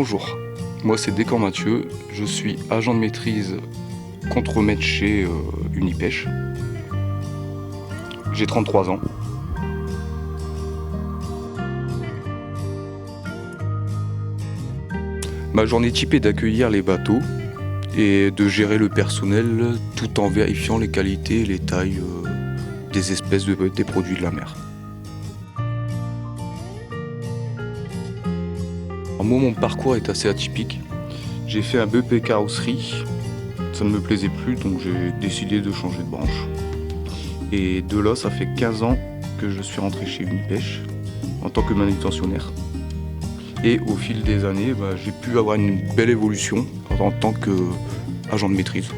Bonjour, moi c'est Descamps Mathieu, je suis agent de maîtrise contremaître chez Unipêche. J'ai 33 ans. Ma journée type est d'accueillir les bateaux et de gérer le personnel tout en vérifiant les qualités et les tailles des espèces des produits de la mer. Alors moi, mon parcours est assez atypique. J'ai fait un BEP carrosserie, ça ne me plaisait plus donc j'ai décidé de changer de branche. Et de là, ça fait 15 ans que je suis rentré chez Unipêche en tant que manutentionnaire. Et au fil des années, j'ai pu avoir une belle évolution en tant qu'agent de maîtrise.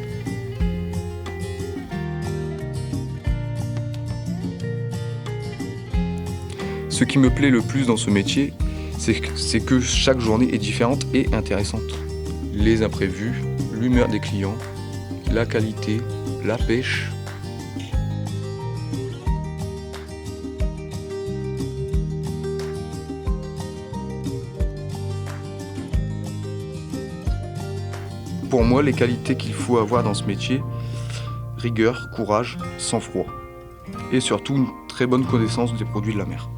Ce qui me plaît le plus dans ce métier, c'est que chaque journée est différente et intéressante. Les imprévus, l'humeur des clients, la qualité, la pêche. Pour moi, les qualités qu'il faut avoir dans ce métier, rigueur, courage, sang-froid. Et surtout une très bonne connaissance des produits de la mer.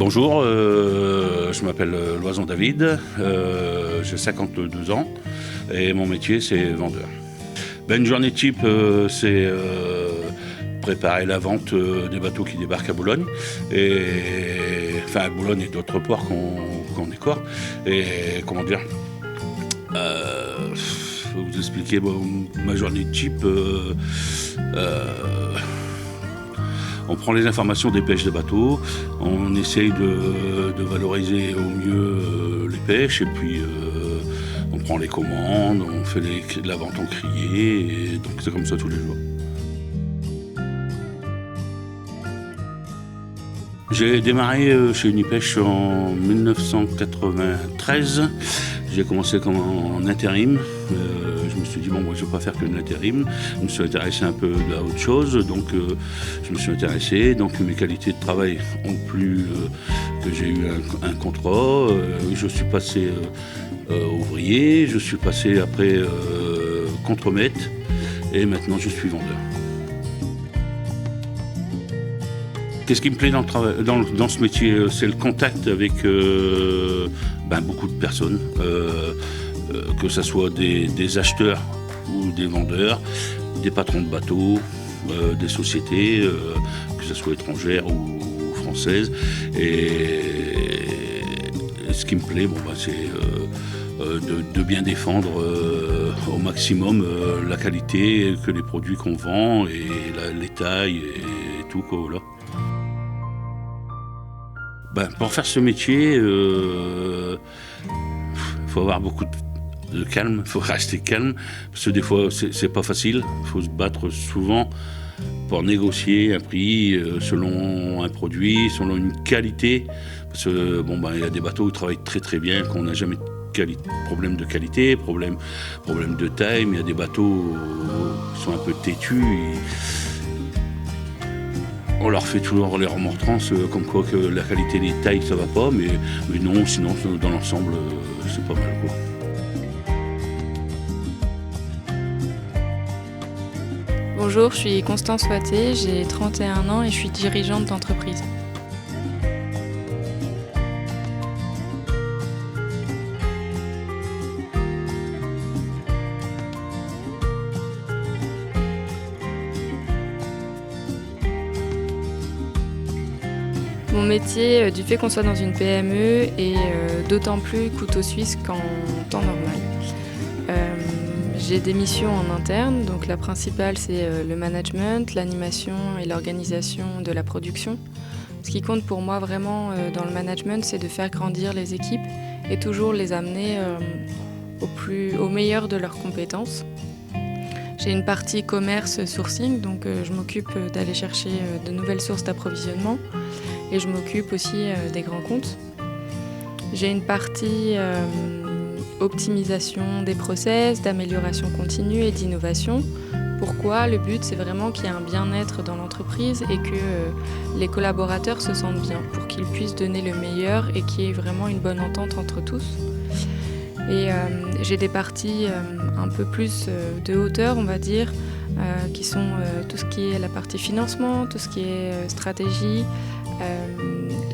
Bonjour, je m'appelle Loison David, j'ai 52 ans et mon métier c'est vendeur. Une journée type c'est préparer la vente des bateaux qui débarquent à Boulogne, à Boulogne et d'autres ports qu'on décore. Et comment dire, je vais vous expliquer ma journée type. On prend les informations des pêches des bateaux, on essaye de valoriser au mieux les pêches, et puis on prend les commandes, on fait de la vente en crié, et donc c'est comme ça tous les jours. J'ai démarré chez Unipêche en 1993. J'ai commencé comme en intérim. Je me suis dit, moi je ne vais pas faire que de l'intérim. Je me suis intéressé un peu à autre chose, donc je me suis intéressé. Donc mes qualités de travail ont plu, que j'ai eu un contrat. Je suis passé ouvrier, je suis passé après contremaître, et maintenant je suis vendeur. Qu'est-ce qui me plaît dans ce métier? C'est le contact avec beaucoup de personnes, que ce soit des acheteurs ou des vendeurs, des patrons de bateaux, des sociétés, que ce soit étrangères ou françaises. Et ce qui me plaît, c'est de bien défendre au maximum la qualité, que les produits qu'on vend, et les tailles et tout là. Pour faire ce métier, il faut avoir beaucoup de calme, il faut rester calme, parce que des fois c'est pas facile, il faut se battre souvent pour négocier un prix selon un produit, selon une qualité, parce que y a des bateaux qui travaillent très très bien, qu'on n'a jamais problème de qualité, problème de taille, mais il y a des bateaux qui sont un peu têtus. On leur fait toujours les remontrances comme quoi que la qualité des tailles ça va pas, mais non, sinon dans l'ensemble c'est pas mal quoi. Bonjour, je suis Constance Watté, j'ai 31 ans et je suis dirigeante d'entreprise. Mon métier, du fait qu'on soit dans une PME, est d'autant plus couteau suisse qu'en temps normal. J'ai des missions en interne, donc la principale c'est le management, l'animation et l'organisation de la production. Ce qui compte pour moi vraiment dans le management, c'est de faire grandir les équipes et toujours les amener au meilleur de leurs compétences. J'ai une partie commerce sourcing, donc je m'occupe d'aller chercher de nouvelles sources d'approvisionnement et je m'occupe aussi des grands comptes. J'ai une partie optimisation des process, d'amélioration continue et d'innovation. Pourquoi ? Le but, c'est vraiment qu'il y ait un bien-être dans l'entreprise et que les collaborateurs se sentent bien pour qu'ils puissent donner le meilleur et qu'il y ait vraiment une bonne entente entre tous. Et j'ai des parties un peu plus de hauteur, on va dire, qui sont tout ce qui est la partie financement, tout ce qui est stratégie,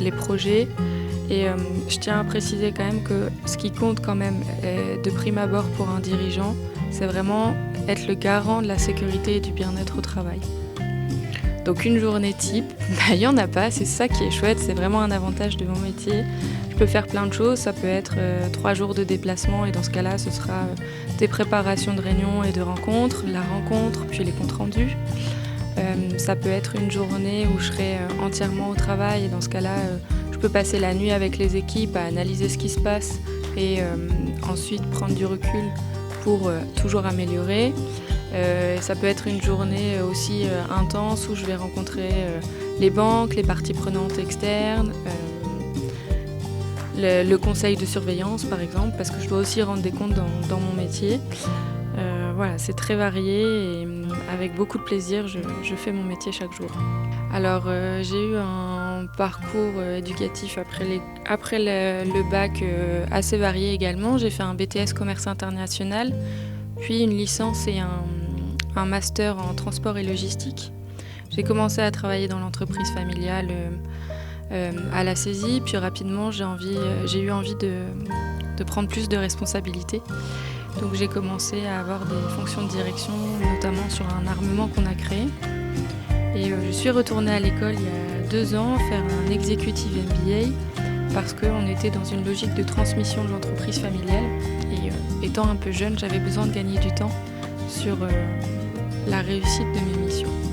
les projets. Et je tiens à préciser quand même que ce qui compte quand même de prime abord pour un dirigeant, c'est vraiment être le garant de la sécurité et du bien-être au travail. Donc une journée type, il n'y en a pas, c'est ça qui est chouette, c'est vraiment un avantage de mon métier. Je peux faire plein de choses, ça peut être 3 jours de déplacement et dans ce cas-là, ce sera des préparations de réunions et de rencontres, la rencontre, puis les comptes rendus. Ça peut être une journée où je serai entièrement au travail et dans ce cas-là, je peux passer la nuit avec les équipes à analyser ce qui se passe et ensuite prendre du recul pour toujours améliorer. Ça peut être une journée aussi intense où je vais rencontrer les banques, les parties prenantes externes, le conseil de surveillance par exemple, parce que je dois aussi rendre des comptes dans mon métier. Voilà, c'est très varié et avec beaucoup de plaisir, je fais mon métier chaque jour. Alors, j'ai eu un parcours éducatif après le bac assez varié également. J'ai fait un BTS commerce international, puis une licence et un master en transport et logistique. J'ai commencé à travailler dans l'entreprise familiale à la saisie, puis rapidement j'ai eu envie de prendre plus de responsabilités. Donc j'ai commencé à avoir des fonctions de direction, notamment sur un armement qu'on a créé. Et je suis retournée à l'école il y a 2 ans faire un executive MBA parce qu'on était dans une logique de transmission de l'entreprise familiale. Et étant un peu jeune, j'avais besoin de gagner du temps sur la réussite de mes missions.